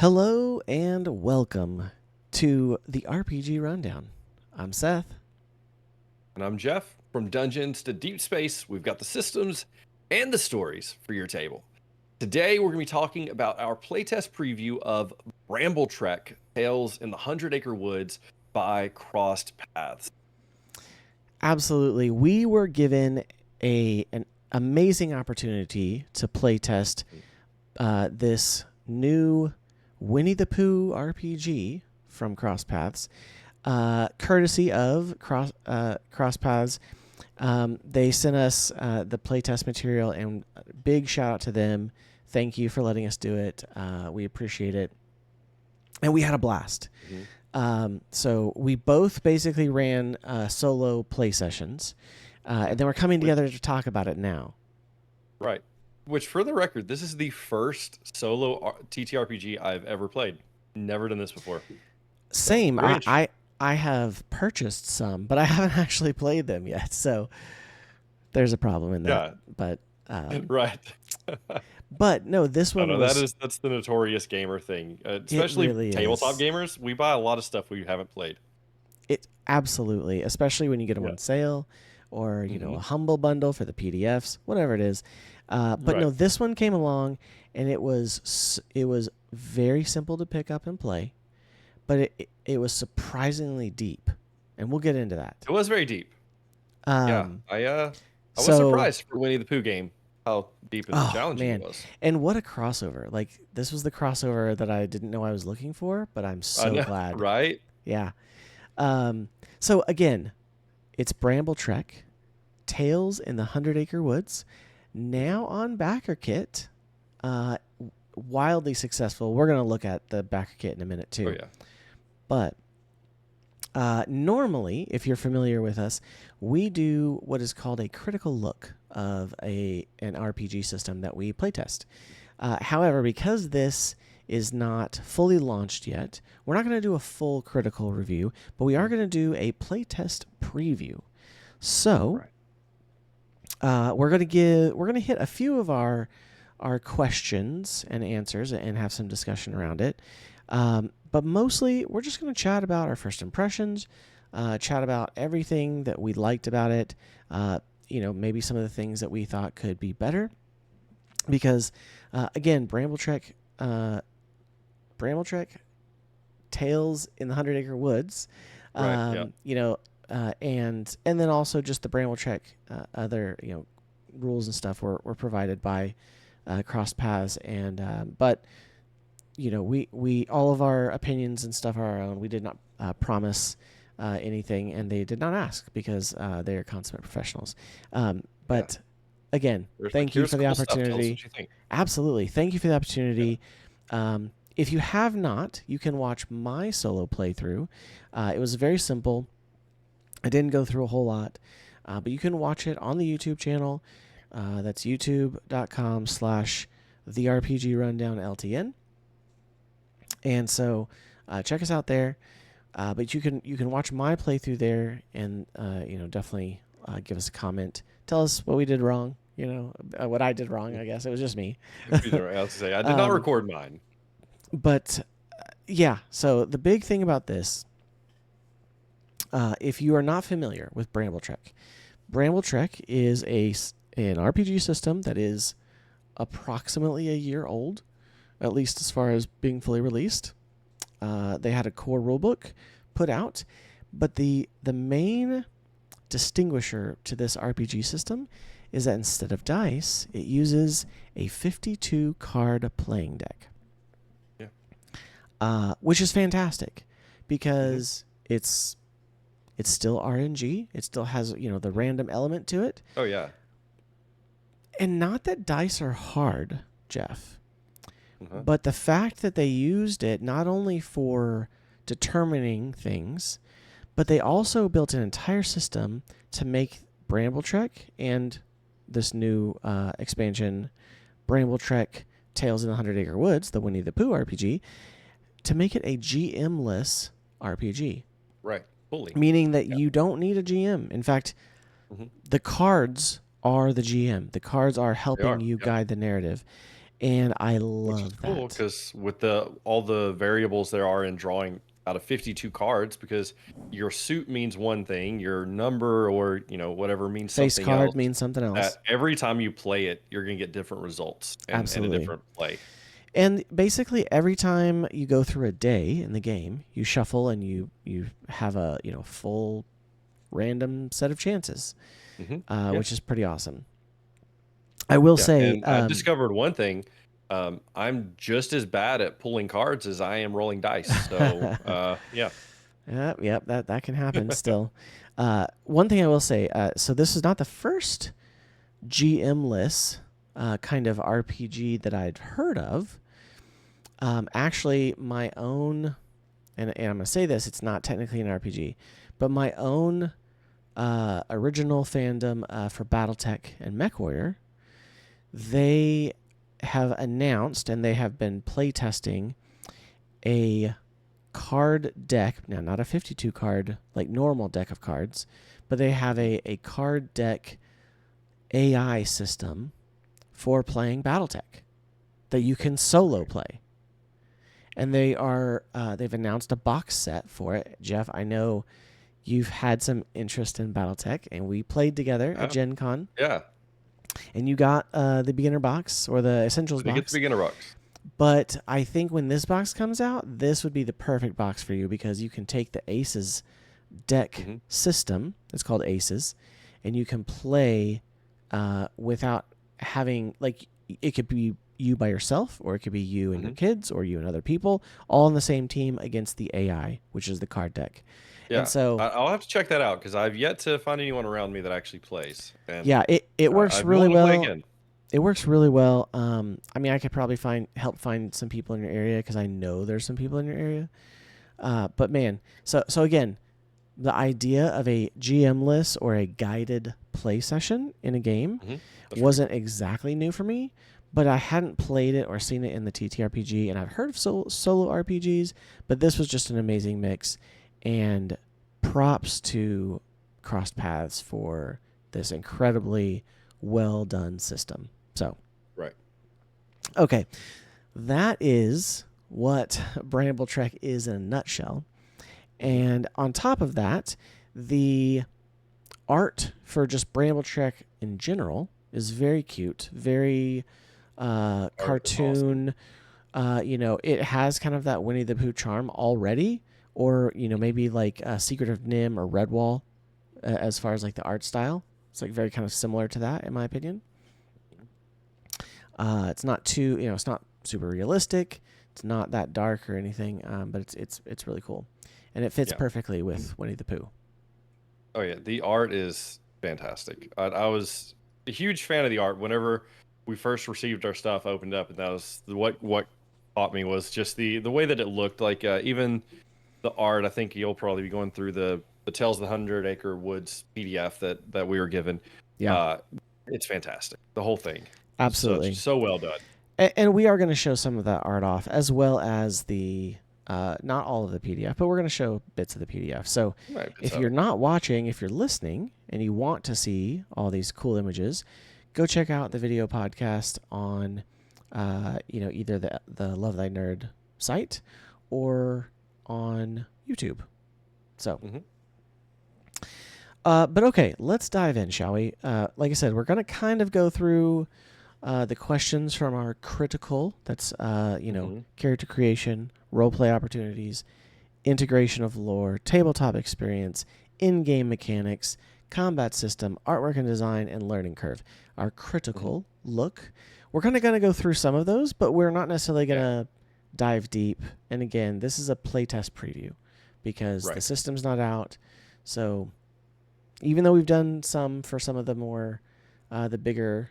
Hello and welcome to the RPG Rundown. I'm Seth. And I'm Jeff. From dungeons to deep space, we've got the systems and the stories for your table. Today, we're going to be talking about our playtest preview of Brambletrek Tales in the Hundred Acre Woods by Crossed Paths. Absolutely. We were given an amazing opportunity to playtest this new Winnie the Pooh RPG from Cross Paths, courtesy of Cross Paths. They sent us the playtest material, and big shout out to them. Thank you for letting us do it. We appreciate it. And we had a blast. So we both basically ran solo play sessions, and then we're coming together to talk about it now. Right. Which, for the record, this is the first solo TTRPG I've ever played. Never done this before. Same. I have purchased some, but I haven't actually played them yet. So there's a problem in that. Yeah. But right. But no, this one was. That's the notorious gamer thing, especially really tabletop is. gamers. We buy a lot of stuff we haven't played. It absolutely, especially when you get them on sale, or a humble bundle for the PDFs, whatever it is. But no, this one came along, and it was very simple to pick up and play, but it was surprisingly deep, and we'll get into that. It was very deep. I was surprised for Winnie the Pooh game how deep and challenging it was. And what a crossover! Like, this was the crossover that I didn't know I was looking for, but I'm so glad. Right? Yeah. So again, it's Brambletrek, Tales in the Hundred Acre Woods, now on Backerkit. Wildly successful. We're going to look at the Backerkit in a minute too. Oh yeah. But normally, if you're familiar with us, we do what is called a critical look of an RPG system that we playtest. However, because this is not fully launched yet, we're not going to do a full critical review, but we are going to do a playtest preview. So we're going to hit a few of our questions and answers and have some discussion around it. But mostly, we're just going to chat about our first impressions, chat about everything that we liked about it, maybe some of the things that we thought could be better. Because, again, Brambletrek, Tales in the Hundred Acre Woods, and then also just the Brambletrek other rules and stuff were provided by Cross Paths, and but we all of our opinions and stuff are our own. We did not promise anything, and they did not ask because they are consummate professionals. But again, thank you for the opportunity. Absolutely, thank you for the opportunity. If you have not, you can watch my solo playthrough. It was very simple. I didn't go through a whole lot, but you can watch it on the YouTube channel. That's youtube.com/therpgrundownltn. And so check us out there. But you can watch my playthrough there, and definitely give us a comment. Tell us what we did wrong. What I did wrong. I guess it was just me. I did not record mine. But yeah, so the big thing about this, if you are not familiar with Brambletrek, Brambletrek is an RPG system that is approximately a year old, at least as far as being fully released. They had a core rulebook put out, but the main distinguisher to this RPG system is that instead of dice, it uses a 52 card playing deck. Which is fantastic because it's still RNG. It still has the random element to it. Oh yeah. And not that dice are hard, Jeff, but the fact that they used it not only for determining things, but they also built an entire system to make Brambletrek and this new expansion, Brambletrek Tales in the Hundred Acre Woods, the Winnie the Pooh RPG, to make it a GM-less RPG. Right, fully. Meaning that you don't need a GM. In fact, the cards are the GM. The cards are helping you guide the narrative. and I Which is love cool that. because with all the variables there are in drawing out of 52 cards, because your suit means one thing, your number or whatever means Face something card else. means something else. That every time you play it, you're gonna get different results and a Absolutely. different play. And basically, every time you go through a day in the game, you shuffle and you have a full random set of chances, Yeah, which is pretty awesome. I will yeah. say, And I discovered one thing. I'm just as bad at pulling cards as I am rolling dice. So yeah. yep, that can happen still. One thing I will say, so this is not the first GM-less kind of RPG that I'd heard of. Actually, my own, and I'm going to say this, it's not technically an RPG, but my own original fandom for Battletech and MechWarrior, they have announced and they have been playtesting a card deck. Now, not a 52 card, like normal deck of cards, but they have a card deck AI system for playing Battletech that you can solo play. And they've announced a box set for it. Jeff, I know you've had some interest in Battletech, and we played together at Gen Con. Yeah. And you got the beginner box or the essentials box. You get the beginner box. But I think when this box comes out, this would be the perfect box for you because you can take the Aces deck system. It's called Aces, and you can play without having, like, it could be you by yourself, or it could be you and your kids, or you and other people, all on the same team against the AI, which is the card deck. Yeah, and so I'll have to check that out because I've yet to find anyone around me that actually plays. And yeah, it works I've really wanted to play well. again. It works really well. I mean, I could probably help find some people in your area because I know there's some people in your area. But man, so again, the idea of a GM-less or a guided play session in a game wasn't exactly new for me, but I hadn't played it or seen it in the TTRPG, and I've heard of solo RPGs, but this was just an amazing mix. And props to Crossed Paths for this incredibly well done system. So, right. Okay, that is what Brambletrek is in a nutshell. And on top of that, the art for just Brambletrek in general is very cute, very cartoon. Awesome. It has kind of that Winnie the Pooh charm already, or maybe like Secret of Nim or Redwall, as far as like the art style. It's like very kind of similar to that, in my opinion. It's not too, it's not super realistic. It's not that dark or anything, but it's really cool, and it fits perfectly with Winnie the Pooh. Oh yeah, the art is fantastic. I was a huge fan of the art whenever we first received our stuff opened up, and that was what caught me was just the way that it looked. Like even the art. I think you'll probably be going through the Tales of the Hundred Acre Woods PDF that we were given. Yeah, it's fantastic. The whole thing. Absolutely. So well done. And we are going to show some of that art off, as well as the, not all of the PDF, but we're going to show bits of the PDF. So if you're not watching, if you're listening, and you want to see all these cool images, go check out the video podcast on, either the Love Thy Nerd site or on YouTube. So, but okay, let's dive in, shall we? Like I said, we're going to kind of go through the questions from our critical, that's, character creation, roleplay opportunities, integration of lore, tabletop experience, in-game mechanics, combat system, artwork and design, and learning curve. Our critical look. We're kind of going to go through some of those, but we're not necessarily going to dive deep. And again, this is a playtest preview because the system's not out. So even though we've done some for some of the more, the bigger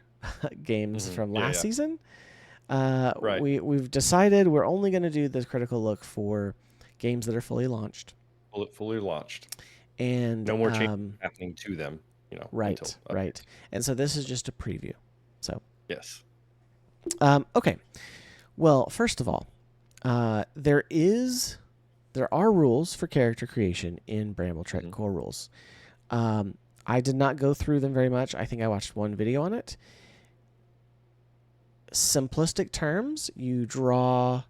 games from last season, we've decided we're only going to do the critical look for games that are fully launched. Fully launched. And no more change happening to them, Right. And so this is just a preview. So yes. Okay. Well, first of all, there are rules for character creation in Brambletrek core rules. I did not go through them very much. I think I watched one video on it. simplistic terms, you draw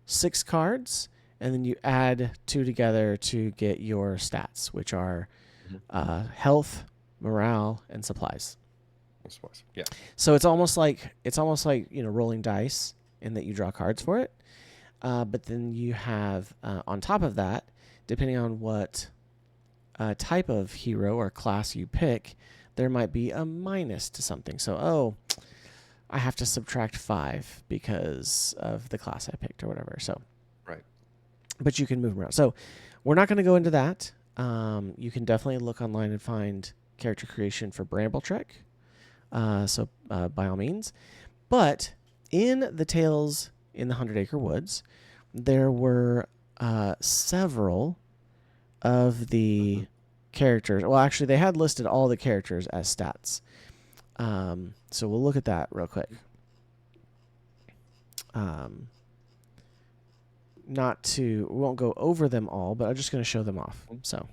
6 cards, and then you add 2 together to get your stats, which are health, morale, and supplies. Yeah. So it's almost like rolling dice in that you draw cards for it. But then you have on top of that, depending on what type of hero or class you pick, there might be a minus to something. So I have to subtract 5 because of the class I picked or whatever. So right. But you can move them around. So we're not going to go into that. You can definitely look online and find character creation for Brambletrek. So by all means. But in the Tales in the 100 Acre Woods, there were several of the characters. Well, actually, they had listed all the characters as stats. So we'll look at that real quick. We won't go over them all, but I'm just going to show them off. So.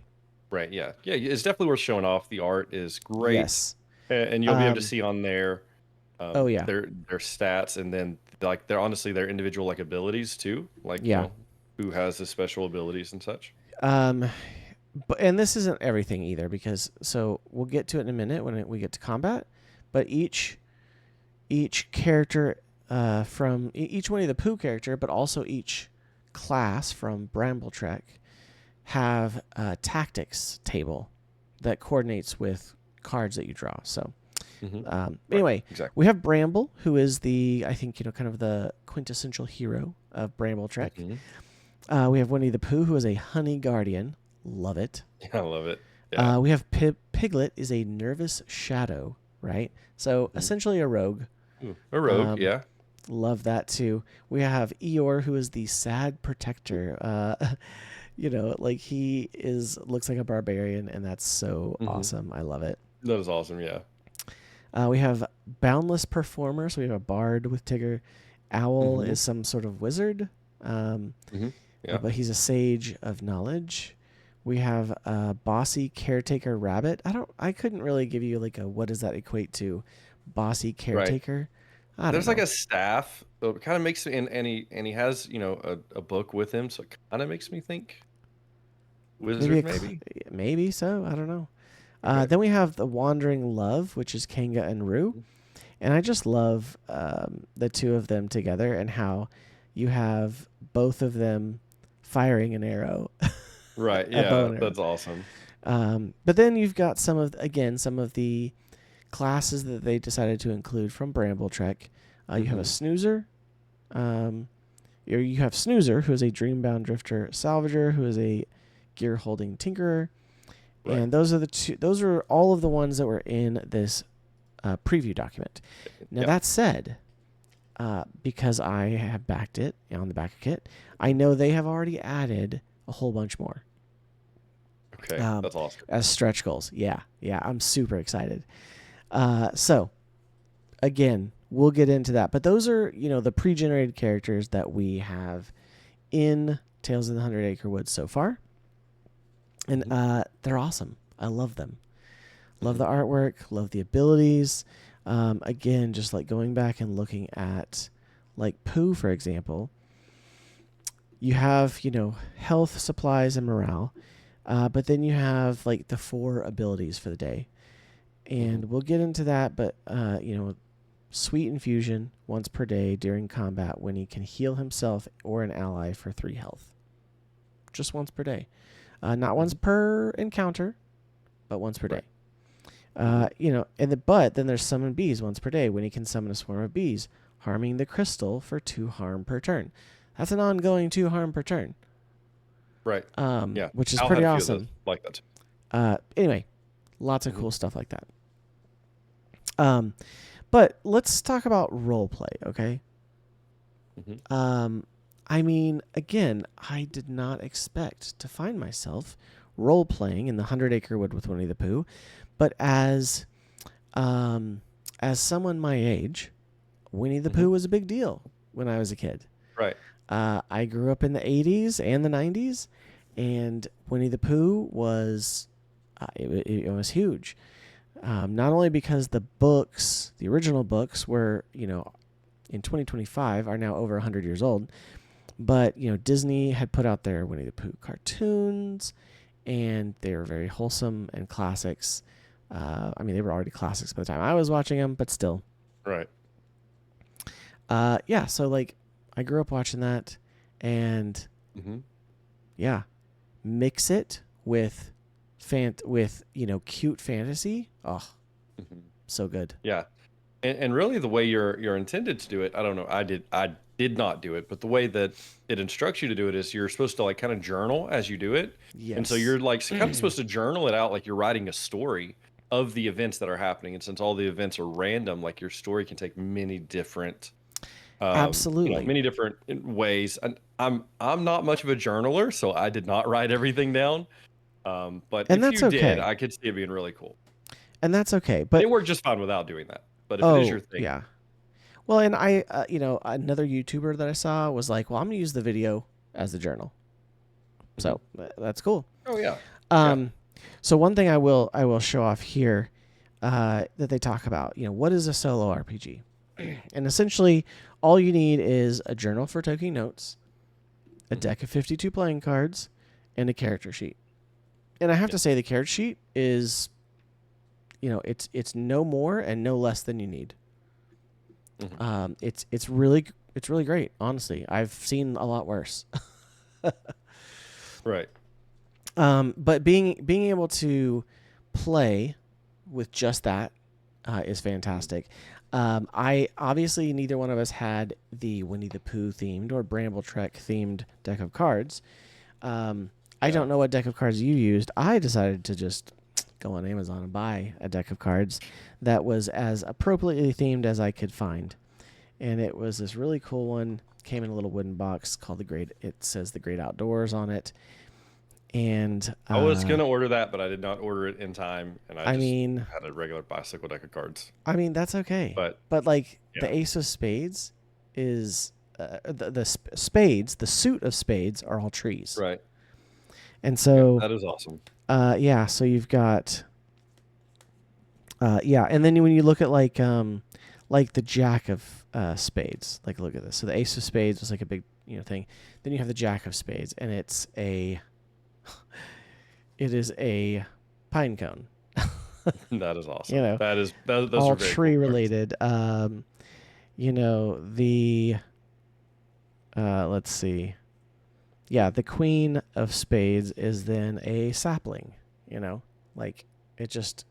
Right. Yeah. Yeah. It's definitely worth showing off. The art is great. Yes. And you'll be able to see on there. Oh yeah. Their stats, and then like they're honestly their individual like abilities too. Like who has the special abilities and such. But and this isn't everything either, because so we'll get to it in a minute when we get to combat. But each character from each Winnie the Pooh character, but also each class from Brambletrek have a tactics table that coordinates with cards that you draw. So anyway, exactly. We have Bramble, who is I think kind of the quintessential hero of Brambletrek. We have Winnie the Pooh, who is a honey guardian. Love it. I love it. Yeah. We have Piglet is a nervous shadow, right? So essentially a rogue. Ooh, a rogue, yeah. Love that too. We have Eeyore, who is the sad protector. Like he looks like a barbarian, and that's so awesome. I love it. That is awesome, yeah. We have Boundless Performer, so we have a bard with Tigger. Owl is some sort of wizard, but he's a sage of knowledge. We have a Bossy Caretaker Rabbit. I couldn't really give you like what does that equate to? Bossy Caretaker? Right. There's like a staff. So it kind of makes me, and he has, a book with him, so it kind of makes me think wizard maybe? Maybe so. I don't know. Then we have the Wandering Love, which is Kanga and Roo. And I just love the two of them together and how you have both of them firing an arrow. Right, yeah, that's awesome. But then you've got some of the classes that they decided to include from Brambletrek. You have a Snoozer. You have Snoozer, who is a Dreambound Drifter Salvager, who is a Gear-Holding Tinkerer. Right. And those are all of the ones that were in this preview document. Now, that said, because I have backed it on the Backerkit, I know they have already added a whole bunch more. Okay, that's awesome. As stretch goals. Yeah, I'm super excited. So, again, we'll get into that. But those are, the pre-generated characters that we have in Tales of the 100 Acre Woods so far. And they're awesome. I love them. Love the artwork. Love the abilities. Again, just like going back and looking at like Pooh, for example, you have, health, supplies, and morale. But then you have like the 4 abilities for the day. And we'll get into that, but, Sweet Infusion once per day during combat when he can heal himself or an ally for 3 health. Just once per day. Not once per encounter, but once per day. But then there's Summon Bees once per day when he can summon a swarm of bees, harming the crystal for 2 harm per turn. That's an ongoing 2 harm per turn. Right. Which is pretty awesome. Like that. Anyway, lots of cool stuff like that. But let's talk about role play, okay? Again, I did not expect to find myself role playing in the 100 Acre Wood with Winnie the Pooh, but as someone my age, Winnie the Pooh was a big deal when I was a kid. Right. I grew up in the 80s and the 90s, and Winnie the Pooh was it was huge. Not only because the original books were in 2025 are now over 100 years old. But, Disney had put out their Winnie the Pooh cartoons, and they were very wholesome and classics. They were already classics by the time I was watching them, but still. Right. So, like, I grew up watching that, and, mix it with, cute fantasy. Oh, so good. Yeah. And really the way you're intended to do it, I don't know, I did not do it, but the way that it instructs you to do it is you're supposed to like kind of journal as you do it. Yes. And so you're like kind of supposed to journal it out like you're writing a story of the events that are happening. And since all the events are random, like your story can take many different absolutely many different ways. And I'm not much of a journaler, so I did not write everything down. But if that's you did, okay. I could see it being really cool. And that's okay. But it worked just fine without doing that. But if it is your thing. Yeah. Well, and I, another YouTuber that I saw was like, well, I'm going to use the video as the journal. So that's cool. Oh, yeah. So one thing I will show off here that they talk about, what is a solo RPG? And essentially, all you need is a journal for taking notes, a deck of 52 playing cards, and a character sheet. And I have to say the character sheet is, it's no more and no less than you need. It's really great. Honestly, I've seen a lot worse. Right. But being able to play with just that is fantastic. I obviously neither one of us had the Winnie the Pooh themed or Brambletrek themed deck of cards. I don't know what deck of cards you used. I decided to just go on Amazon and buy a deck of cards that was as appropriately themed as I could find. And it was this really cool one. Came in a little wooden box called it says The Great Outdoors on it. And I was going to order that, but I did not order it in time. And I had a regular bicycle deck of cards. I mean, that's okay. But like the Ace of Spades is the spades, the suit of spades are all trees. Right. And so that is awesome. So you've got and then when you look at like the Jack of Spades, like look at this. So the Ace of Spades was like a big thing. Then you have the Jack of Spades, and it is a pine cone. That is awesome. Those all are very tree cool related. Let's see. Yeah, the Queen of Spades is then a sapling, like it just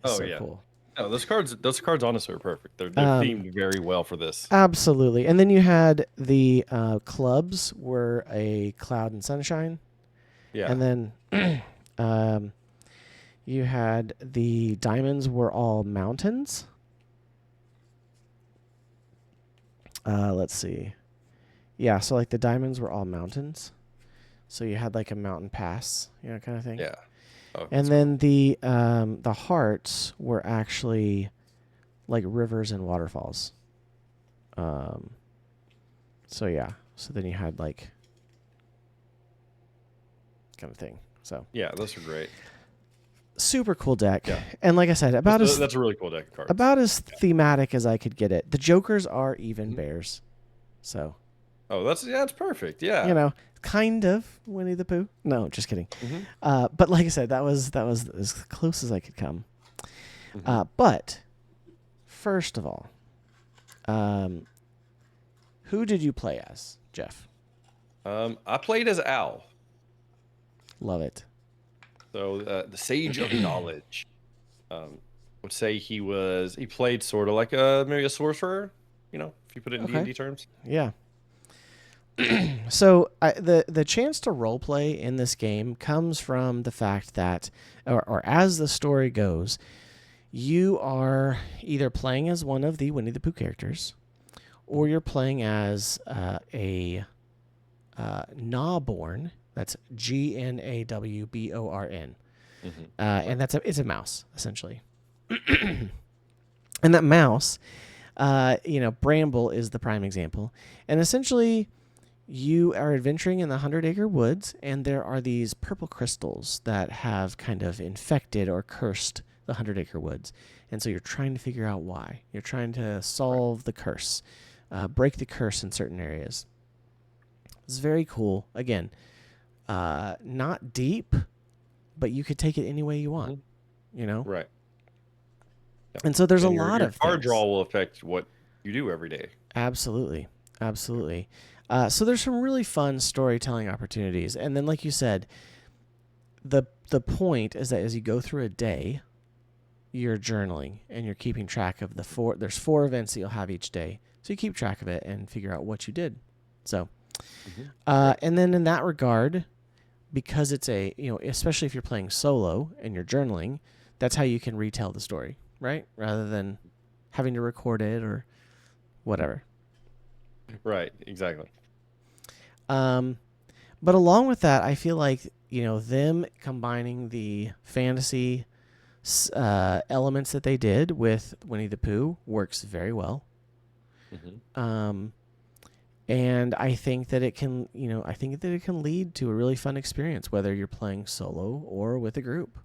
is so cool. No, those cards honestly are perfect. They're themed very well for this. Absolutely. And then you had the clubs were a cloud and sunshine. Yeah. And then you had the diamonds were all mountains. Let's see. Yeah, so like the diamonds were all mountains. So you had like a mountain pass, kind of thing. Yeah. Oh, and then the hearts were actually like rivers and waterfalls. So yeah. So then you had like kind of thing. So yeah, those are great. Super cool deck. Yeah. And like I said, that's a really cool deck of cards. About as thematic as I could get it. The Jokers are even bears. So oh, that's perfect. Yeah. Kind of Winnie the Pooh. No, just kidding. But like I said, that was as close as I could come. But first of all, who did you play as, Jeff? I played as Al. Love it. So the Sage of Knowledge. Would say he played sort of like maybe a sorcerer, if you put it in D&D terms. Yeah. So the chance to role play in this game comes from the fact that, or as the story goes, you are either playing as one of the Winnie the Pooh characters, or you're playing as a Gnawborn. That's Gnawborn, and it's a mouse essentially. And that mouse, Bramble is the prime example, and essentially. You are adventuring in the 100 Acre Woods, and there are these purple crystals that have kind of infected or cursed the 100 Acre Woods. And so you're trying to figure out why. You're trying to solve the curse break the curse in certain areas. It's very cool. Again, not deep, but you could take it any way you want, you know? Right. And so there's and a lot your of card things. draw will affect what you do every day. Absolutely. Absolutely. So there's some really fun storytelling opportunities. And then, like you said, the point is that as you go through a day, you're journaling and you're keeping track of there's 4 events that you'll have each day. So you keep track of it and figure out what you did. So, and then in that regard, because it's especially if you're playing solo and you're journaling, that's how you can retell the story, right? Rather than having to record it or whatever. Right, exactly. But along with that, I feel like, them combining the fantasy elements that they did with Winnie the Pooh works very well. And I think that it can, lead to a really fun experience, whether you're playing solo or with a group.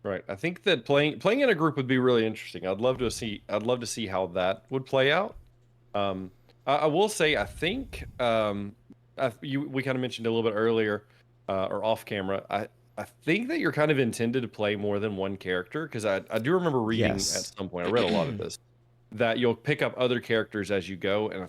Right. I think that playing in a group would be really interesting. I'd love to see how that would play out. I will say, I think we kind of mentioned a little bit earlier, or off camera. I think that you're kind of intended to play more than one character, because I do remember reading at some point, I read a lot of this, that you'll pick up other characters as you go. And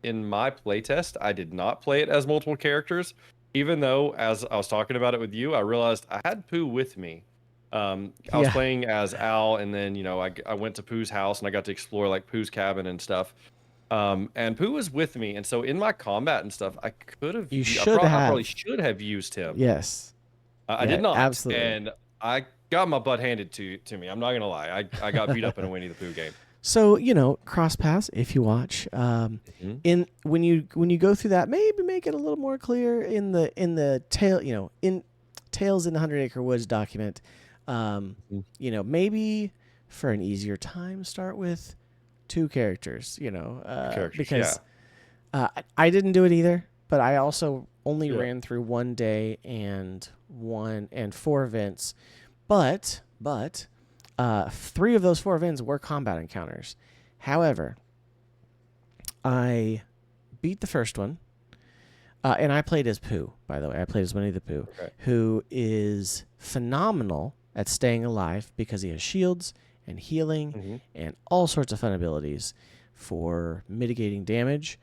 in my playtest, I did not play it as multiple characters, even though, as I was talking about it with you, I realized I had Pooh with me. I was playing as Al, and then I went to Pooh's house and I got to explore like Pooh's cabin and stuff. And Pooh was with me, and so in my combat and stuff, I probably should have used him. Yes. I did not. Absolutely. And I got my butt handed to me. I'm not gonna lie. I got beat up in a Winnie the Pooh game. So, cross paths if you watch. When you go through that, maybe make it a little more clear in the tale, in Tales in the 100 Acre Woods document. Maybe for an easier time, start with 2 characters, because I didn't do it either, but I also only ran through 1 day and 4 events, but 3 of those 4 events were combat encounters. However, I beat the first one, and I played as Pooh, by the way. I played as Winnie the Pooh, who is phenomenal at staying alive because he has shields and healing and all sorts of fun abilities for mitigating damage.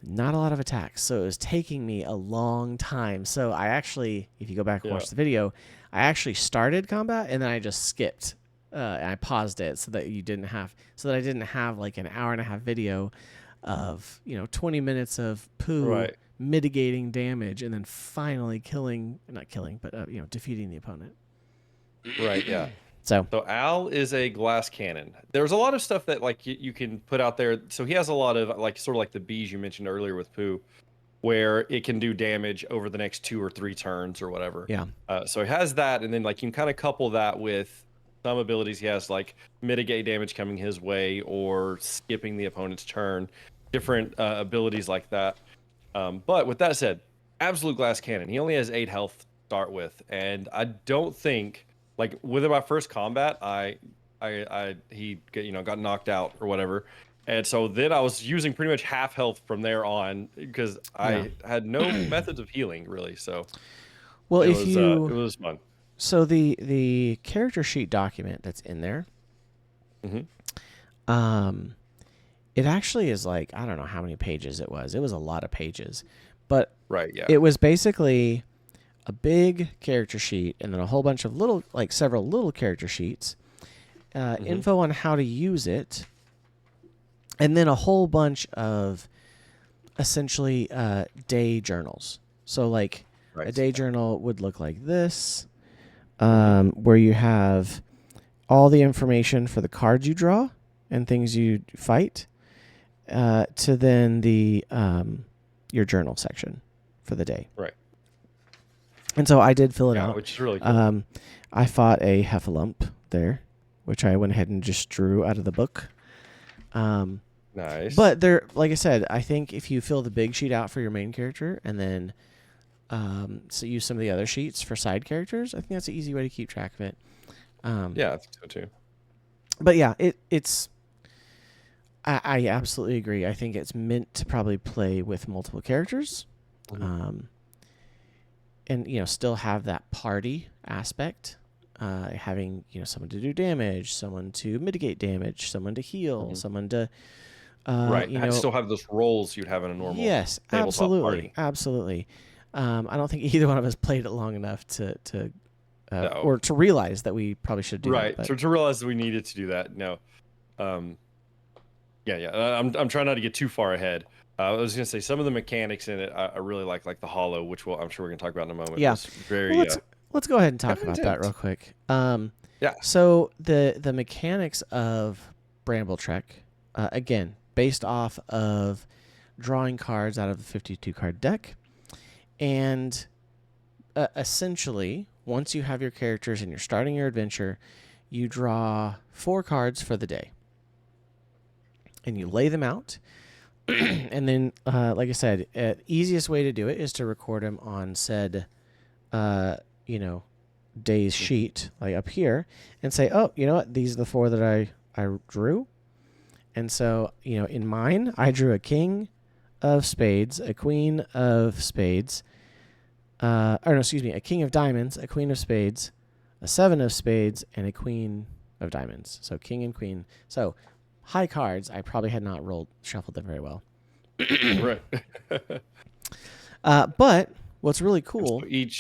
Not a lot of attacks, so it was taking me a long time. So I actually, if you go back and watch the video, I actually started combat and then I just skipped. And I paused it so that I didn't have like an hour and a half video of 20 minutes of Pooh mitigating damage and then finally defeating the opponent. Right. Yeah. So Al is a glass cannon. There's a lot of stuff that like you can put out there. So he has a lot of like sort of like the bees you mentioned earlier with Pooh, where it can do damage over the next 2 or 3 turns or whatever. Yeah. So it has that, and then like you can kind of couple that with some abilities he has, like mitigate damage coming his way or skipping the opponent's turn, different abilities like that. But with that said, absolute glass cannon. He only has 8 health to start with, and I don't think, like with my first combat, he got knocked out or whatever, and so then I was using pretty much half health from there on because I had no methods of healing really. So, it was fun. So the character sheet document that's in there, it actually is like, I don't know how many pages it was. It was a lot of pages, but it was basically a big character sheet and then a whole bunch of several little character sheets, info on how to use it, and then a whole bunch of essentially day journals. So like a day journal would look like this, where you have all the information for the cards you draw and things you fight, to then the your journal section for the day. Right. And so I did fill it out. Which is really cool. I fought a Heffalump there, which I went ahead and just drew out of the book. Nice. But there, like I said, I think if you fill the big sheet out for your main character and then so use some of the other sheets for side characters, I think that's an easy way to keep track of it. Yeah, I think so too. But yeah, it's. I absolutely agree. I think it's meant to probably play with multiple characters, and still have that party aspect. Having someone to do damage, someone to mitigate damage, someone to heal, someone to Still have those roles you'd have in a normal tabletop party. Absolutely. I don't think either one of us played it long enough to No. or to realize that we probably should do that. Right. To realize that we needed to do that. No. Yeah. I'm trying not to get too far ahead. I was gonna say some of the mechanics in it I really like the hollow, which I'm sure we're gonna talk about in a moment. Yeah. Very. Well, let's go ahead and talk about that real quick. Yeah. So the mechanics of Brambletrek, again, based off of drawing cards out of the 52 card deck, and essentially, once you have your characters and you're starting your adventure, you draw 4 cards for the day, and you lay them out. And then, like I said, easiest way to do it is to record them on said, day's sheet, like up here, and say, oh, you know what? These are the 4 that I drew. And so, in mine, I drew a king of spades, a queen of spades, a king of diamonds, a queen of spades, a 7 of spades, and a queen of diamonds. So king and queen. So high cards, I probably had not shuffled them very well. Right. But what's really cool go ahead.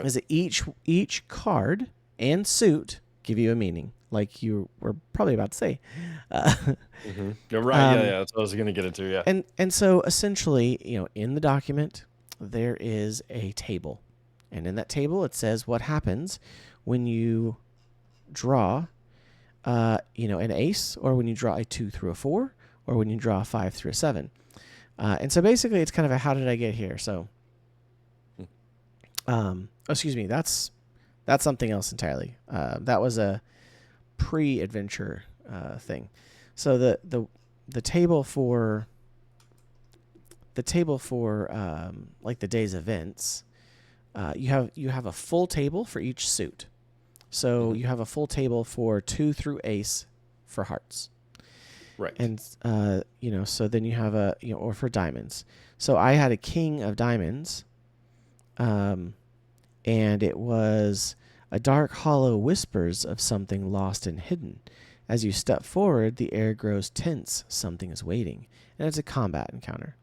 is that each card and suit give you a meaning, like you were probably about to say. You're right. That's what I was going to get into. Yeah. And so essentially, in the document, there is a table. And in that table, it says what happens when you draw, an ace, or when you draw a 2 through a 4, or when you draw a 5 through a 7. And so basically, it's kind of a how did I get here? So, that's something else entirely. That was a pre-adventure thing. So the table for like the day's events, you have a full table for each suit. So you have a full table for 2 through ace for hearts. Right. And so then you have or for diamonds. So I had a king of diamonds, and it was a dark hollow whispers of something lost and hidden. As you step forward, the air grows tense. Something is waiting, and it's a combat encounter.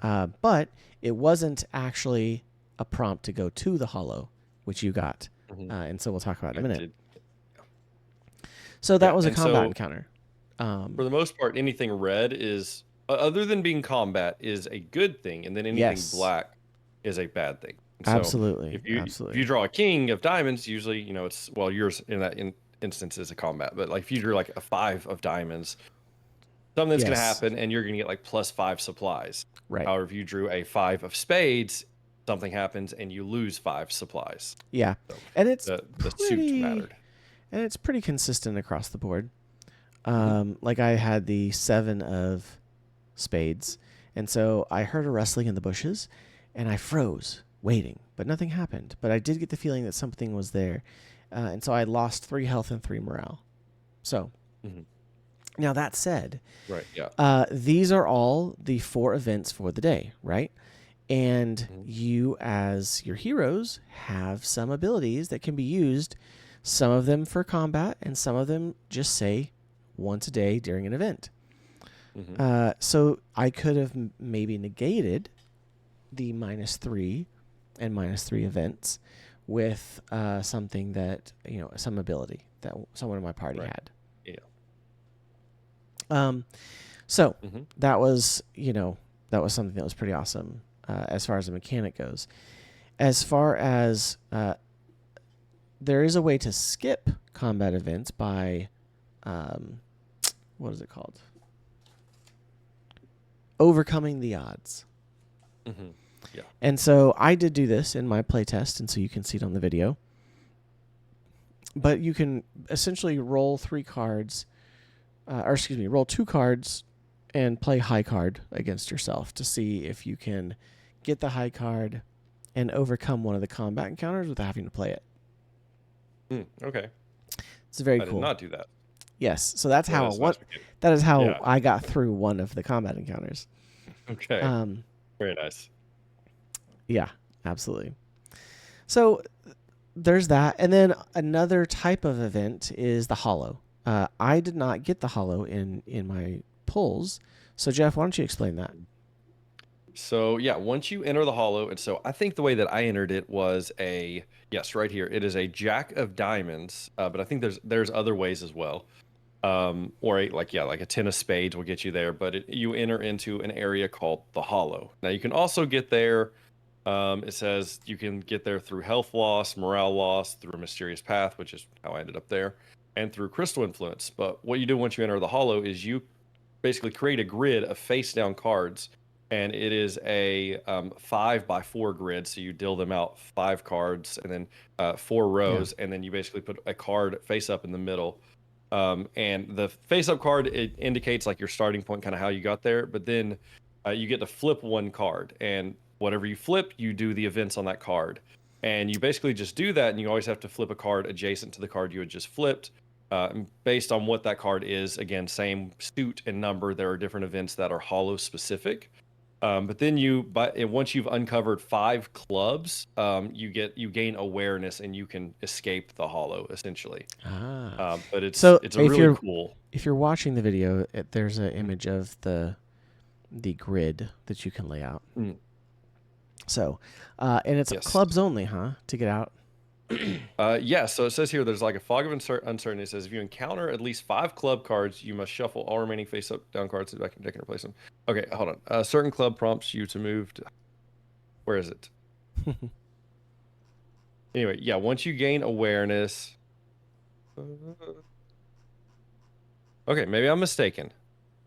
But it wasn't actually a prompt to go to the hollow, which you got, and so we'll talk about it in a minute. So that was a combat encounter. For the most part, anything red is, other than being combat, is a good thing, and then anything black is a bad thing. So Absolutely. If you draw a king of diamonds, usually it's yours in that instance is a combat, but like if you drew like a 5 of diamonds, something's going to happen, and you're going to get like +5 supplies. Right. However, if you drew a 5 of spades, something happens and you lose 5 supplies. Yeah, so and it's the suit mattered, and it's pretty consistent across the board. Like I had the 7 of spades, and so I heard a rustling in the bushes, and I froze, waiting, but nothing happened. But I did get the feeling that something was there, and so I lost 3 health and 3 morale. So, now that said, right, yeah, these are all the 4 events for the day, right? And you, as your heroes, have some abilities that can be used. Some of them for combat, and some of them just say once a day during an event. So I could have maybe negated the -3 and -3 events with something that, some ability that someone in my party had. Yeah. So that was something that was pretty awesome as far as the mechanic goes. As far as there is a way to skip combat events by what is it called? Overcoming the odds. Yeah. And so I did do this in my playtest, and so you can see it on the video. But you can essentially roll 3 cards, roll 2 cards and play high card against yourself to see if you can get the high card and overcome one of the combat encounters without having to play it. Okay. It's very I cool. did not do that. Yes. So that's Boy, how that's a nice mechanic. that is how Yeah. I got through one of the combat encounters. Okay. Very nice. Yeah, absolutely. So there's that, and then another type of event is the hollow. I did not get the hollow in my pulls. So Jeff, why don't you explain that? So yeah, once you enter the hollow, and so I think the way that I entered it was yes, right here. It is a Jack of Diamonds, but I think there's other ways as well. Or like a 10 of spades will get you there, but you enter into an area called the hollow. Now you can also get there. It says you can get there through health loss, morale loss, through a mysterious path, which is how I ended up there, and through crystal influence. But what you do once you enter the hollow is you basically create a grid of face down cards, and it is a 5x4 grid. So you deal them out 5 cards and then 4 rows, and then you basically put a card face up in the middle. And the face up card, it indicates like your starting point, kind of how you got there. But then you get to flip one card, and whatever you flip, you do the events on that card. And you basically just do that, and you always have to flip a card adjacent to the card you had just flipped. Based on what that card is, again, same suit and number. There are different events that are hollow specific. But then once you've uncovered 5 clubs, you gain awareness, and you can escape the hollow essentially. But it's a really cool. If you're watching the video, there's an image of the grid that you can lay out. So, and it's clubs only, huh? To get out. Yeah, so it says here there's like a fog of uncertainty. It says if you encounter at least 5 club cards, you must shuffle all remaining face up down cards to the back of the deck and replace them. Okay, hold on. A certain club prompts you to move to... Where is it? Anyway, yeah, once you gain awareness... Okay, maybe I'm mistaken.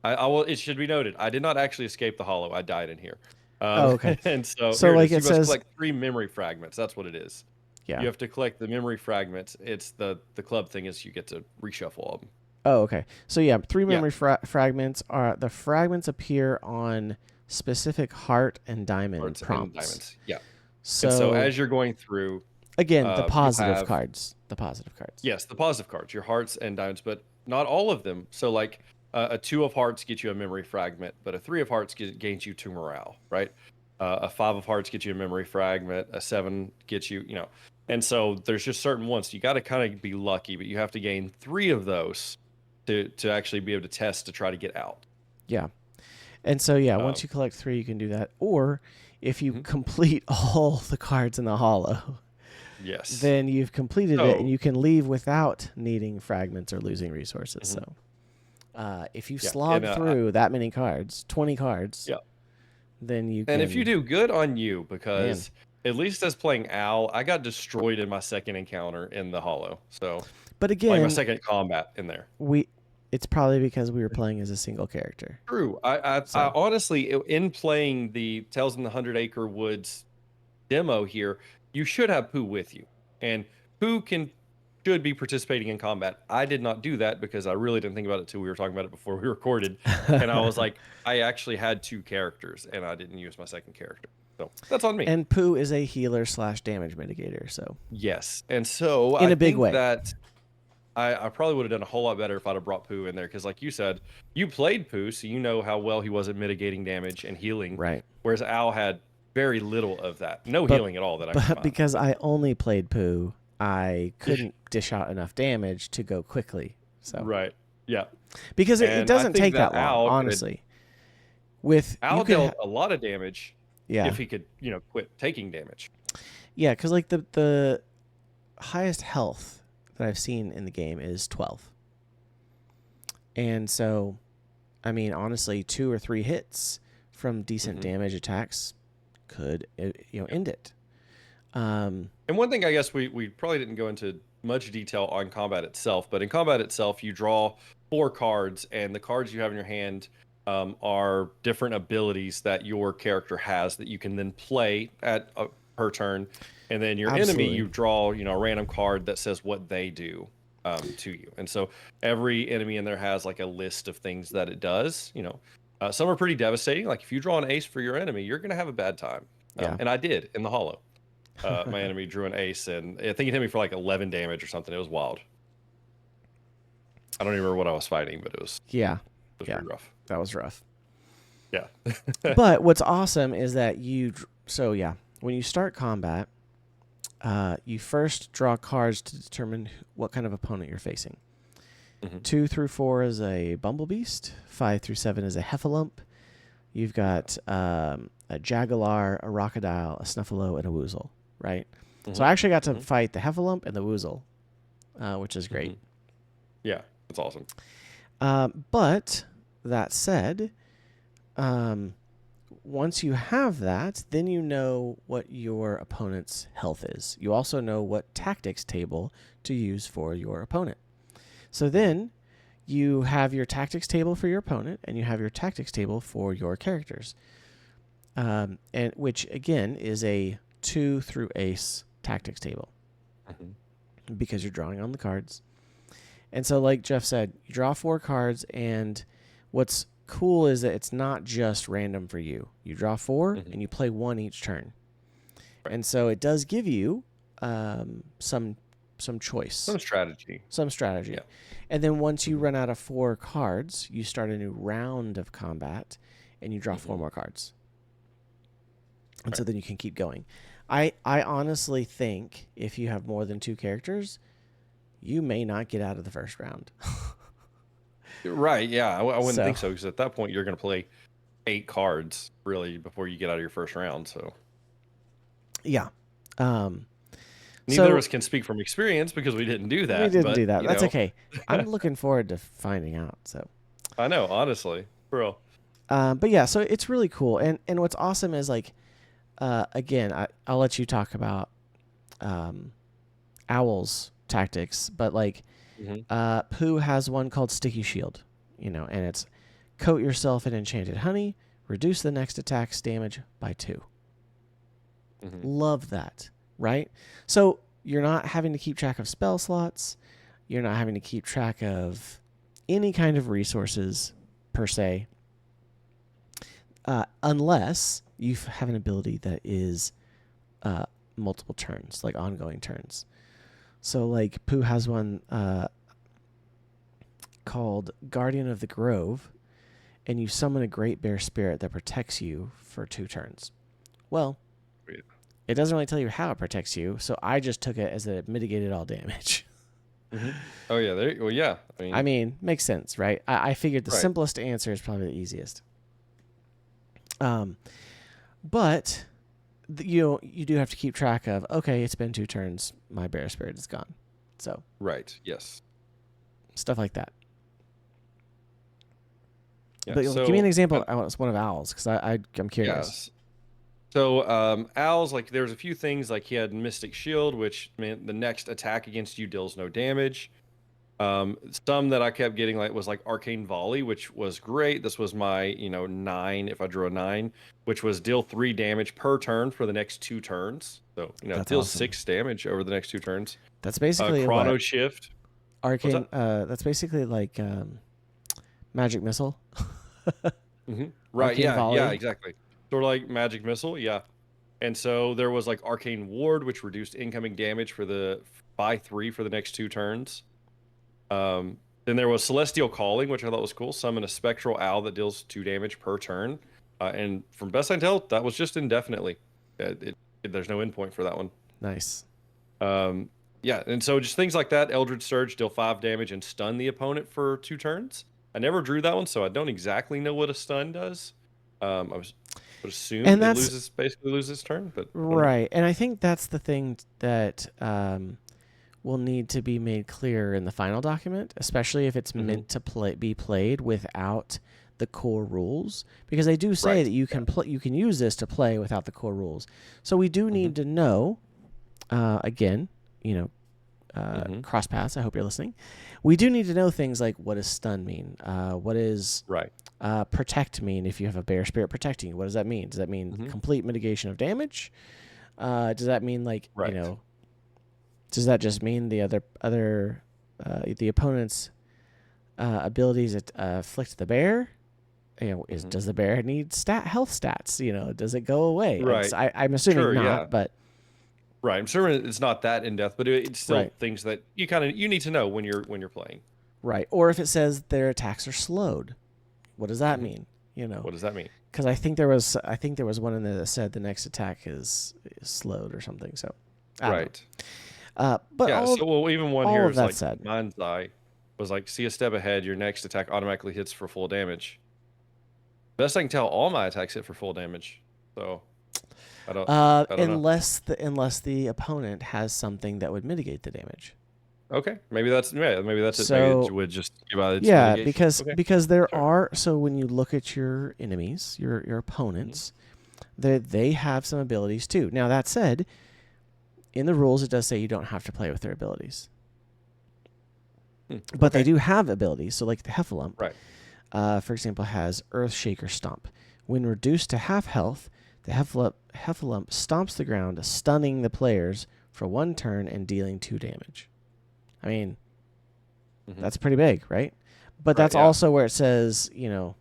I will. It should be noted, I did not actually escape the hollow. I died in here. Okay. And so like you it must says, collect 3 memory fragments. That's what it is. Yeah. You have to collect the memory fragments. It's the club thing is you get to reshuffle all of them. Oh, okay. So yeah, 3 memory fragments are the fragments appear on specific heart and diamond prompts. And diamonds. Yeah. So as you're going through, again, the positive cards. The positive cards. Yes, the positive cards, your hearts and diamonds, but not all of them. So like a 2 of hearts gets you a memory fragment, but a 3 of hearts gains you 2 morale, right? A 5 of hearts gets you a memory fragment. A 7 gets you, And so there's just certain ones. You got to kind of be lucky, but you have to gain 3 of those to actually be able to test to try to get out. Yeah. And so, once you collect 3, you can do that. Or if you complete all the cards in the hollow, yes, then you've completed it, and you can leave without needing fragments or losing resources. So if you slog through that many cards, 20 cards, then you can... And if you do, good on you, because... At least as playing Al, I got destroyed in my second encounter in the hollow. So, but again, like my second combat in there. It's probably because we were playing as a single character. True. I honestly, in playing the Tales in the 100 Acre Woods demo here, you should have Pooh with you, and Pooh should be participating in combat. I did not do that because I really didn't think about it till we were talking about it before we recorded, and I was like, I actually had 2 characters, and I didn't use my second character. So that's on me. And Pooh is a healer / damage mitigator. So yes, and so in a big way, that I probably would have done a whole lot better if I'd have brought Pooh in there, because like you said, you played Pooh, so you know how well he was at mitigating damage and healing. Right. Whereas Al had very little of that, no healing at all. But because I only played Pooh, I couldn't dish out enough damage to go quickly. So right. Yeah. Because it doesn't take that long, honestly. Al dealt a lot of damage. Yeah. If he could, quit taking damage. Yeah, because like the highest health that I've seen in the game is 12. And so, I mean, honestly, 2 or 3 hits from decent damage attacks could, end it. And one thing I guess we probably didn't go into much detail on combat itself, but in combat itself, you draw 4 cards, and the cards you have in your hand are different abilities that your character has that you can then play at per turn, and then your enemy, you draw a random card that says what they do to you. And so every enemy in there has like a list of things that it does. Some are pretty devastating. Like if you draw an ace for your enemy, you're gonna have a bad time. And I did in the hollow. My enemy drew an ace, and I think it hit me for like 11 damage or something. It was wild. I don't even remember what I was fighting, but it was pretty rough. That was rough. Yeah. But what's awesome is that when you start combat, you first draw cards to determine what kind of opponent you're facing. 2 through 4 is a bumblebeast. 5 through 7 is a heffalump. You've got a jaguar, a crocodile, a snuffalo, and a woozle, right? So I actually got to fight the heffalump and the woozle, which is great. Yeah, that's awesome. But that said, once you have that, then you know what your opponent's health is. You also know what tactics table to use for your opponent. So then you have your tactics table for your opponent, and you have your tactics table for your characters, and which again is a 2 through ace tactics table because you're drawing on the cards. And so, like Jeff said, you draw 4 cards, and what's cool is that it's not just random for you. You draw 4 and you play 1 each turn. And so it does give you some choice. Some strategy. Yeah. And then once you run out of 4 cards, you start a new round of combat and you draw 4 more cards. And so then you can keep going. I honestly think if you have more than 2 characters, you may not get out of the first round. Right, yeah. I wouldn't think so, because at that point you're going to play 8 cards really before you get out of your first round. So yeah. Neither of us can speak from experience because we didn't do that. We didn't do that. That's okay. I'm looking forward to finding out. So I know, honestly, for real. But yeah, so it's really cool. And what's awesome is, like, again, I'll let you talk about Owl's tactics, but like Pooh has one called Sticky Shield, and it's coat yourself in enchanted honey, reduce the next attack's damage by 2. Love that, right? So you're not having to keep track of spell slots. You're not having to keep track of any kind of resources per se, unless you have an ability that is multiple turns, like ongoing turns. So like Pooh has one called Guardian of the Grove, and you summon a great bear spirit that protects you for 2 turns. Well, it doesn't really tell you how it protects you, so I just took it as it mitigated all damage. Oh yeah, yeah. I mean, makes sense, right? I figured the simplest answer is probably the easiest. But you do have to keep track of, okay, it's been 2 turns, my bear spirit is gone. So yes, stuff like that. Yeah, but give me an example. I want one of Owl's, because I'm curious. Yes. So Owl's, like, there's a few things, like he had Mystic Shield, which meant the next attack against you deals no damage. Some that I kept getting was like Arcane Volley, which was great. This was my 9 if I drew a 9, which was deal 3 damage per turn for the next 2 turns. So it deals awesome. 6 damage over the next 2 turns. That's basically Chrono Shift. Arcane. That's basically like Magic Missile. Right. Yeah, exactly. Sort of like Magic Missile, yeah. And so there was like Arcane Ward, which reduced incoming damage by 3 for the next 2 turns. Then there was Celestial Calling, which I thought was cool. Summon a spectral owl that deals 2 damage per turn. And from best I can tell, that was just indefinitely. There's no endpoint for that one. Nice. Yeah, and so just things like that. Eldritch Surge, deal 5 damage and stun the opponent for 2 turns. I never drew that one, so I don't exactly know what a stun does. I would assume it basically loses turn, but right. And I think that's the thing that will need to be made clear in the final document, especially if it's meant to be played without the core rules, because they do say that you can you can use this to play without the core rules. So we do need to know, again, cross paths. I hope you're listening. We do need to know things like, what does stun mean? What is protect mean? If you have a bear spirit protecting you, what does that mean? Does that mean complete mitigation of damage? Does that mean does that just mean the the opponent's abilities that afflict the bear? Does the bear need health stats? Does it go away? Right. I'm assuming not, but. Right, I'm sure it's not that in depth, but it's still things that you need to know when you're playing. Right. Or if it says their attacks are slowed, what does that mean? What does that mean? Because I think there was one in there that said the next attack is slowed or something. So, Right. But even one here is like said, Mind's Eye was like, see a step ahead, your next attack automatically hits for full damage. Best I can tell, all my attacks hit for full damage. So I don't know. Unless the opponent has something that would mitigate the damage. Okay, maybe that's it. Maybe it would just give out its mitigation. Because there are, so when you look at your enemies, your opponents, they have some abilities too. Now that said, in the rules it does say you don't have to play with their abilities. But they do have abilities. So like the Heffalump, for example, has Earthshaker Stomp. When reduced to half health, the Heffalump stomps the ground, stunning the players for 1 turn and dealing 2 damage. I mean, that's pretty big, right? But that's also where it says, like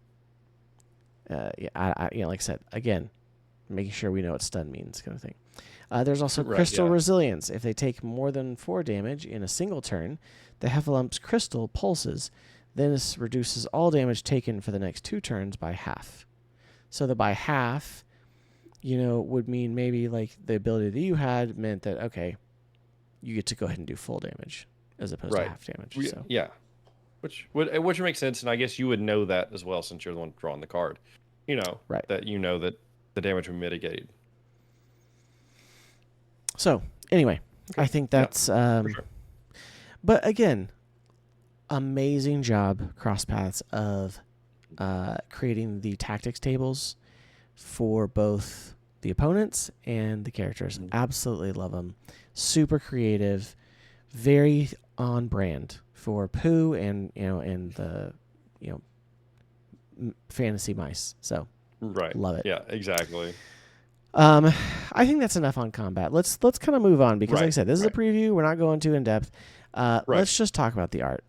I said, again, making sure we know what stun means, kind of thing. There's also Crystal Resilience. If they take more than 4 damage in a single turn, the Heffalump's crystal pulses. Then this reduces all damage taken for the next 2 turns by half. So the by half, would mean maybe like the ability that you had meant that, okay, you get to go ahead and do full damage as opposed to half damage. So. Yeah, which makes sense, and I guess you would know that as well since you're the one drawing the card. That that the damage would be mitigated. So anyway, I think that's. For sure. But again, amazing job, Crosspaths, of creating the tactics tables for both the opponents and the characters. Absolutely love them. Super creative, very on brand for Pooh and the fantasy mice. So love it. Yeah, exactly. I think that's enough on combat. Let's kind of move on because, like I said, this is a preview. We're not going too in depth. Let's just talk about the art.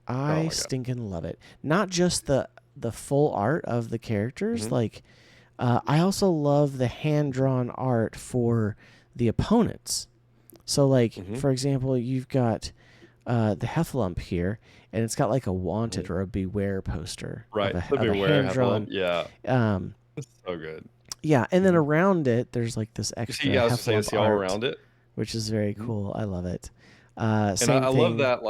I stinking love it. Not just the full art of the characters. Like, I also love the hand drawn art for the opponents. So, like, for example, you've got the Heffalump here, and it's got like a wanted or a beware poster. Right. Of a hand drawn. Yeah. It's so good. Yeah, and then around it, there's like this extra Heffalump all art, around it, which is very cool. I love it. And I love that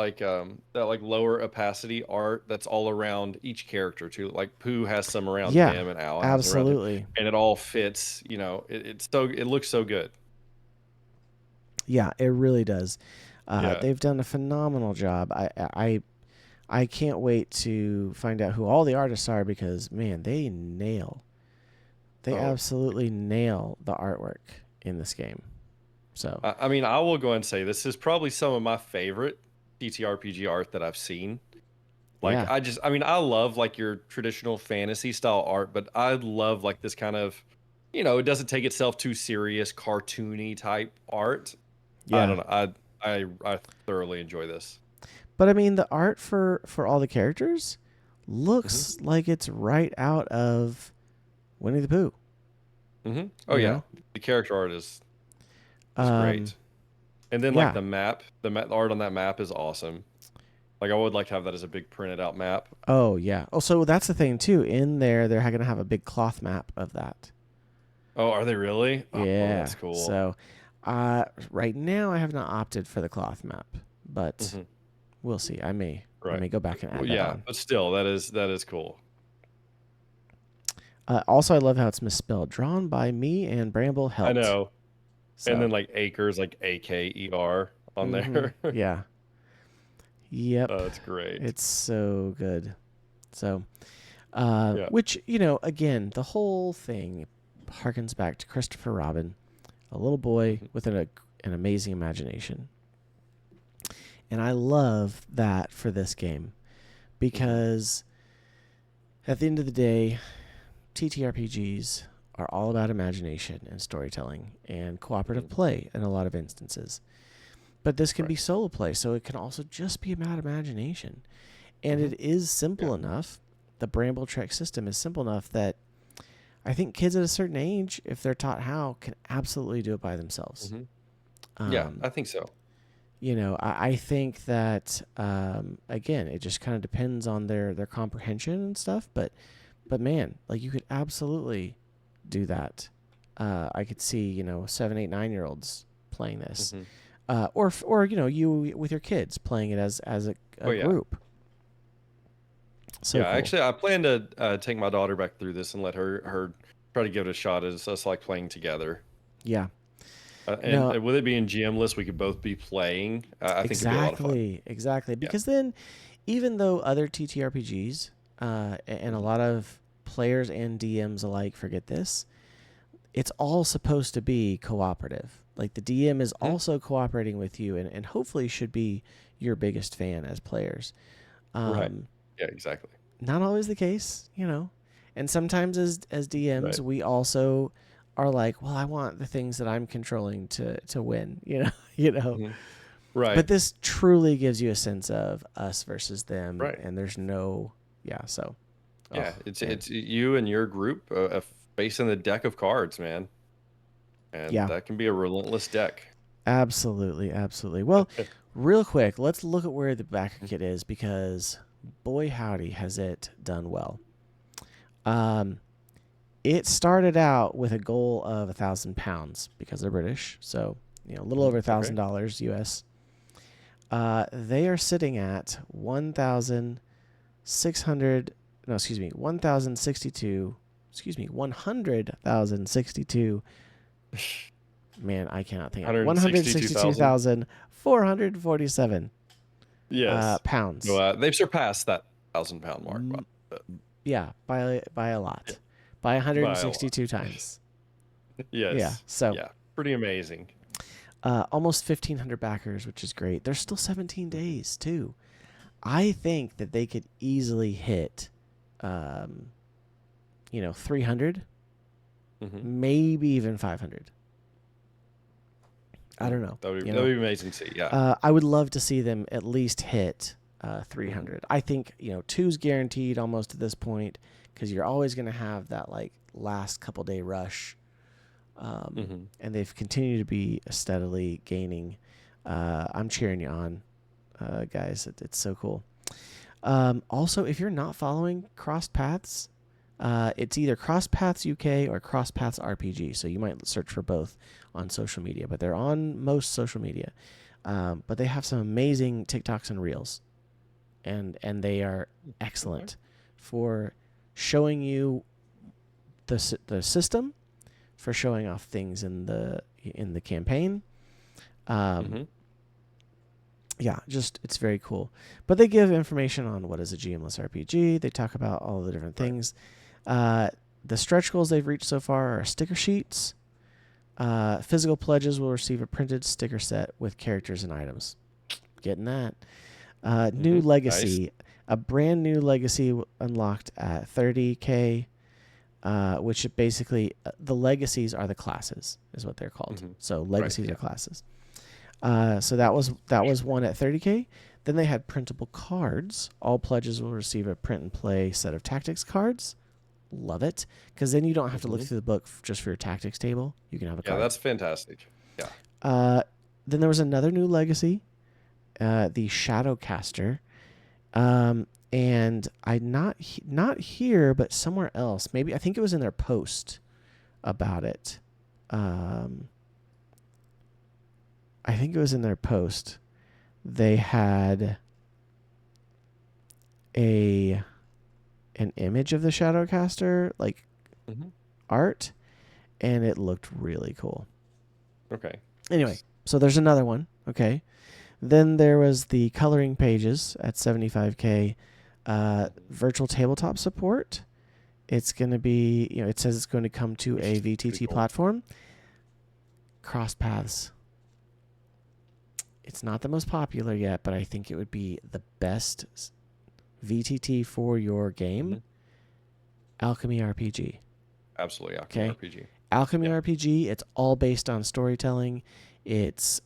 that lower opacity art that's all around each character too. Like Pooh has some around him, and Al has absolutely, around him, and it all fits. It looks so good. Yeah, it really does. They've done a phenomenal job. I can't wait to find out who all the artists are because man, they absolutely nail the artwork in this game. So I mean, I will go and say this is probably some of my favorite TTRPG art that I've seen. Like I love like your traditional fantasy style art, but I love like this kind of, it doesn't take itself too serious, cartoony type art. Yeah. I don't know. I thoroughly enjoy this. But I mean, the art for all the characters looks like it's right out of Winnie the Pooh. Oh yeah, the character art is great. And then like the art on that map is awesome. Like I would like to have that as a big printed out map. Oh yeah. Oh, so that's the thing too. In there, they're going to have a big cloth map of that. Oh, are they really? Yeah, oh, that's cool. So, right now I have not opted for the cloth map, but we'll see. I may go back and add that on. But still, that is cool. Also, I love how it's misspelled. Drawn by me and Bramble helped. I know. So. And then like Acres, like AKER on there. Yeah. Yep. Oh, it's great. It's so good. So, which, again, the whole thing harkens back to Christopher Robin, a little boy with an amazing imagination. And I love that for this game because at the end of the day, TTRPGs are all about imagination and storytelling and cooperative play in a lot of instances. But this can be solo play, so it can also just be about imagination. And it is simple enough. The Brambletrek system is simple enough that I think kids at a certain age, if they're taught how, can absolutely do it by themselves. Yeah, I think so. I think that again, it just kind of depends on their comprehension and stuff. But man, like you could absolutely do that. I could see 7, 8, 9-year-olds playing this, Hmm. or you with your kids playing it as a Oh yeah. group. So Yeah, cool. actually, I plan to take my daughter back through this and let her try to give it a shot as us like playing together. Yeah. And No, with it being GMless, we could both be playing. I think it'd be a lot of fun. exactly. Yeah. Because then, even though other TTRPGs and a Hmm. lot of players and DMs alike forget this, it's all supposed to be cooperative. Like the DM is Hmm. also cooperating with you and hopefully should be your biggest fan as players. Right. Um, Yeah, exactly. Not always the case. And sometimes as DMs, Right. we also are like, well, I want the things that I'm controlling to win. you know. Hmm. But Right. this truly gives you a sense of us versus them, Right. and there's no, yeah. So, oh Yeah, it's man, it's you and your group facing the deck of cards, man, and yeah, that can be a relentless deck. absolutely, absolutely. Well, real quick, let's look at where the Backerkit is because, boy howdy, has it done well. Um, it started out with a goal of £1,000 because they're British, so a little over Okay. $1,000 US. They are sitting at 1,600. No, excuse me, 1,062. Excuse me, 100,062. Man, I cannot think of it. 162,000. 162,447 Yes. pounds. No, they've surpassed that 1,000 pound mark Mm, uh, yeah, by a yeah, lot, by by a lot. 162 times. Yeah, Yes. so Yeah. Pretty amazing. almost 1,500 backers, which is great. There's still 17 Mhm. days too. I think that they could easily hit, 300, Mhm. maybe even 500. I don't know. That would be amazing to see. Yeah. I would love to see them at least hit Hmm. 300. I think two's guaranteed almost at this point because you're always going to have that like last couple day rush, Hmm. and they've continued to be steadily gaining. I'm cheering you on, guys. It's so cool. Also, if you're not following Cross Paths, it's either Cross Paths UK or Cross Paths RPG. So you might search for both on social media, but they're on most social media. But they have some amazing TikToks and Reels, and they are Okay. excellent for showing you the system, for showing off things in the campaign. Um, Hmm. yeah, just it's very cool. But they give information on what is a GMless RPG. They talk about all the different Right. things. Uh, the stretch goals they've reached so far are sticker sheets. Physical pledges will receive a printed sticker set with characters and items. Getting that. New Hmm. Nice. legacy. A brand new legacy unlocked at 30K, which basically the legacies are the classes, is what they're called. Hmm. So Right. legacies are Yeah. classes. So that was one at 30K. Then they had printable cards. All pledges will receive a print and play set of tactics cards. Love it, because then you don't have to look Hmm. through the book just for your tactics table. You can have a Yeah, card. that's fantastic. Yeah. Uh, then there was another new legacy, the Shadowcaster, and I not here, but somewhere else. Maybe I think it was in their post about it. Um, I think it was in their post. They had a an image of the Shadowcaster, like Hmm. art, and it looked really cool. Okay. Anyway, Nice. so there's another one. Okay. Then there was the coloring pages at 75K, Hmm. virtual tabletop support. It's going to be, it says it's going to come to Which a is pretty VTT cool. platform. Cross paths. It's not the most popular yet, but I think it would be the best VTT for your game. Hmm. Alchemy RPG. Absolutely. Alchemy Okay. RPG. Alchemy Yeah. RPG, it's all based on storytelling. It's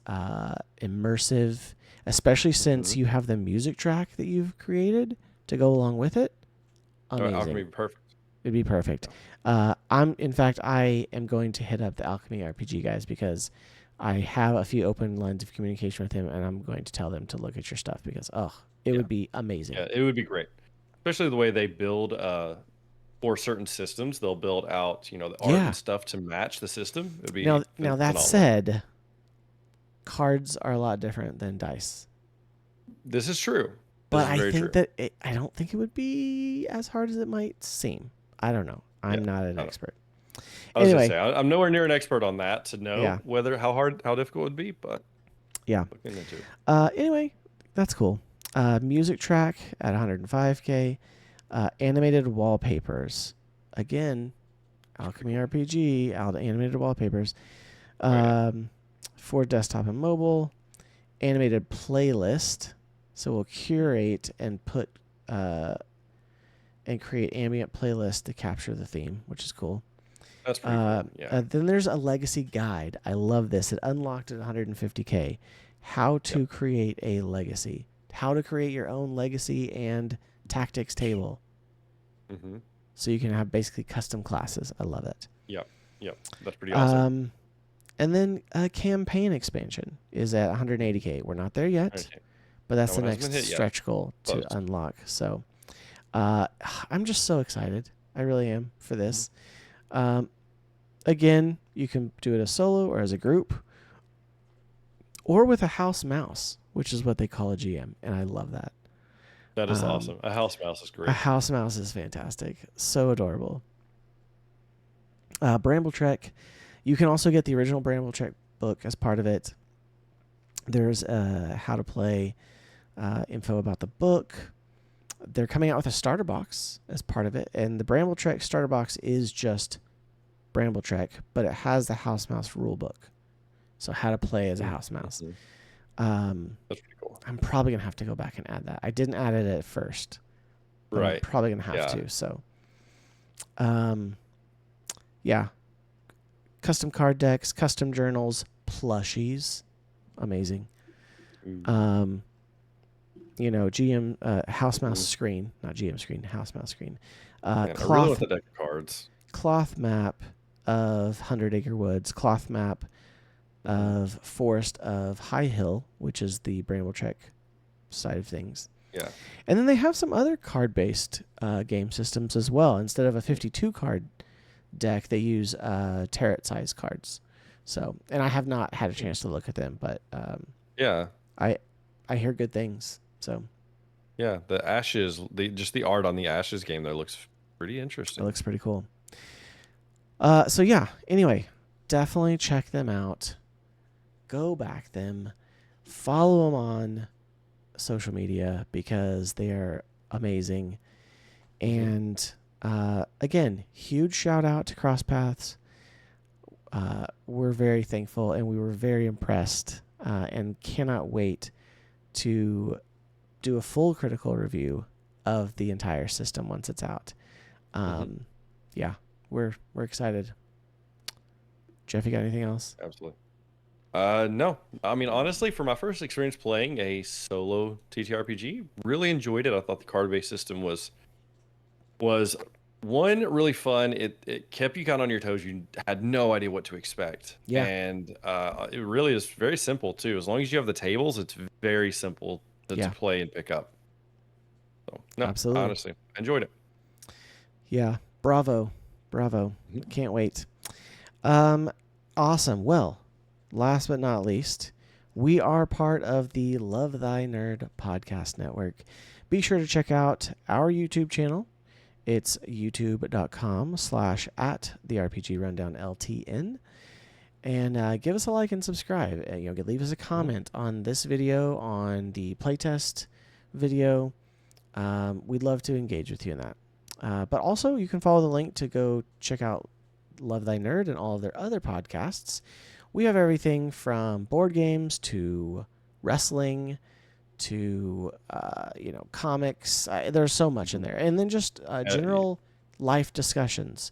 immersive, especially since Hmm. you have the music track that you've created to go along with it. Alchemy Amazing. perfect. It'd be perfect. Yeah. In fact, I am going to hit up the Alchemy RPG guys because I have a few open lines of communication with him, and I'm going to tell them to look at your stuff because it would be amazing. Yeah, it would be great, especially the way they build for certain systems. They'll build out the art and stuff to match the system. It would be now phenomenal. that said, cards are a lot different than dice. This is true. But I think that I don't think it would be as hard as it might seem. I don't know. I'm not an expert. I was gonna say I'm nowhere near an expert on that to know how difficult it would be, but looking into it. Anyway, that's cool. Music track at 105K. Animated wallpapers. Again, Alchemy RPG, animated wallpapers. For desktop and mobile. Animated playlist. So we'll curate and put and create ambient playlists to capture the theme, which is cool. That's pretty cool. Yeah. Then there's a legacy guide. I love this. It unlocked at 150K. How to create a legacy. How to create your own legacy and tactics table. Mm-hmm. So you can have basically custom classes. I love it. Yep. That's pretty awesome. And then a campaign expansion is at 180K. We're not there yet, but that's the next stretch goal to unlock. So I'm just so excited. I really am for this. Again, you can do it as solo or as a group or with a house mouse, which is what they call a GM. And I love that. That is awesome. A house mouse is great. A house mouse is fantastic. So adorable. Brambletrek. You can also get the original Brambletrek book as part of it. There's how to play info about the book. They're coming out with a starter box as part of it. And the Brambletrek starter box is just Brambletrek, but it has the house mouse rule book. So how to play as a house mouse. That's pretty cool. I'm probably going to have to go back and add that. I didn't add it at first. Right. I'm probably going to have to. So, custom card decks, custom journals, plushies. Amazing. GM house mouse screen, not GM screen, house mouse screen. I really want the deck of cards. Cloth map of 100 Acre Woods, cloth map of Forest of High Hill, which is the Brambletrek side of things. Yeah. And then they have some other card-based game systems as well. Instead of a 52 card deck, they use tarot-size cards. So, and I have not had a chance to look at them, but I hear good things. So, yeah, the Ashes, just the art on the Ashes game there looks pretty interesting. It looks pretty cool. Anyway, definitely check them out. Go back them. Follow them on social media because they are amazing. And again, huge shout out to Cross Paths. We're very thankful and we were very impressed and cannot wait to do a full critical review of the entire system once it's out. We're excited. Jeff, you got anything else? Absolutely. No. I mean, honestly, for my first experience playing a solo TTRPG, really enjoyed it. I thought the card-based system was one, really fun. It kept you kind of on your toes. You had no idea what to expect. Yeah. And it really is very simple too. As long as you have the tables, it's very simple to play and pick up. So no, absolutely. Honestly, I enjoyed it. Yeah. Bravo. Can't wait. Awesome. Well, last but not least, we are part of the Love Thy Nerd podcast network. Be sure to check out our YouTube channel. It's youtube.com/@therpgrundownltn. And give us a like and subscribe. Leave us a comment on this video, on the playtest video. We'd love to engage with you in that. But also, you can follow the link to go check out Love Thy Nerd and all of their other podcasts. We have everything from board games to wrestling to comics. There's so much in there, and then just general life discussions,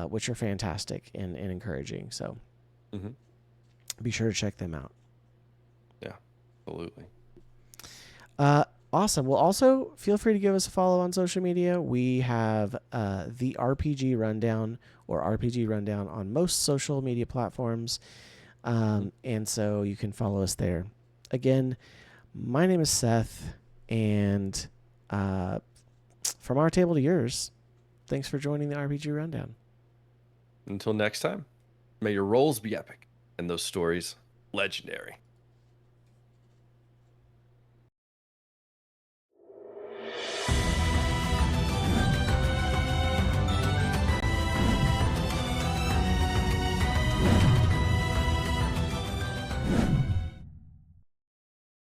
which are fantastic and encouraging. So be sure to check them out. Yeah, absolutely. Awesome. Well, also feel free to give us a follow on social media. We have the RPG Rundown or RPG Rundown on most social media platforms. And so you can follow us there. Again, my name is Seth, and from our table to yours, thanks for joining the RPG Rundown. Until next time, may your rolls be epic and those stories legendary.